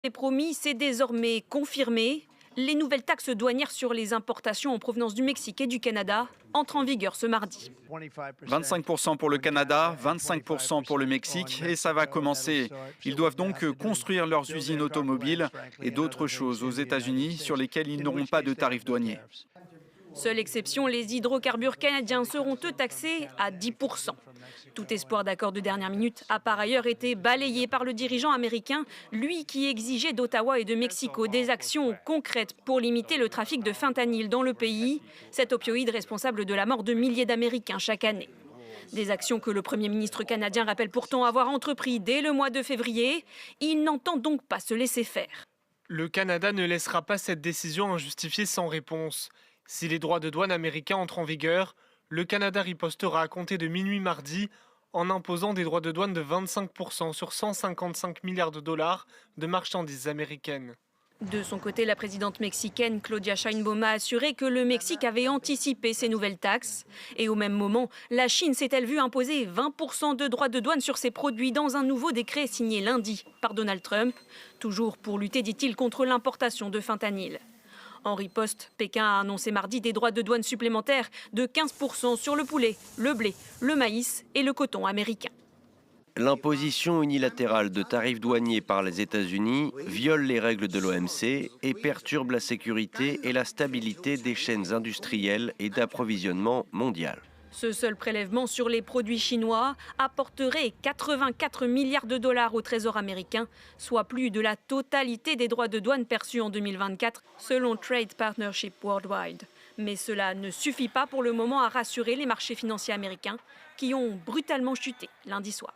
Les promis, c'est désormais confirmé. Les nouvelles taxes douanières sur les importations en provenance du Mexique et du Canada entrent en vigueur ce mardi. 25% pour le Canada, 25% pour le Mexique, et ça va commencer. Ils doivent donc construire leurs usines automobiles et d'autres choses aux États-Unis sur lesquelles ils n'auront pas de tarifs douaniers. Seule exception, les hydrocarbures canadiens seront eux taxés à 10%. Tout espoir d'accord de dernière minute a par ailleurs été balayé par le dirigeant américain, lui qui exigeait d'Ottawa et de Mexico des actions concrètes pour limiter le trafic de fentanyl dans le pays, cet opioïde responsable de la mort de milliers d'Américains chaque année. Des actions que le Premier ministre canadien rappelle pourtant avoir entrepris dès le mois de février. Il n'entend donc pas se laisser faire. Le Canada ne laissera pas cette décision injustifiée sans réponse. Si les droits de douane américains entrent en vigueur, le Canada ripostera à compter de minuit mardi en imposant des droits de douane de 25% sur 155 milliards de dollars de marchandises américaines. De son côté, la présidente mexicaine Claudia Sheinbaum a assuré que le Mexique avait anticipé ces nouvelles taxes. Et au même moment, la Chine s'est-elle vue imposer 20% de droits de douane sur ses produits dans un nouveau décret signé lundi par Donald Trump, toujours pour lutter, dit-il, contre l'importation de fentanyl. En riposte, Pékin a annoncé mardi des droits de douane supplémentaires de 15% sur le poulet, le blé, le maïs et le coton américain. L'imposition unilatérale de tarifs douaniers par les États-Unis viole les règles de l'OMC et perturbe la sécurité et la stabilité des chaînes industrielles et d'approvisionnement mondiales. Ce seul prélèvement sur les produits chinois apporterait 84 milliards de dollars au Trésor américain, soit plus de la totalité des droits de douane perçus en 2024, selon Trade Partnership Worldwide. Mais cela ne suffit pas pour le moment à rassurer les marchés financiers américains qui ont brutalement chuté lundi soir.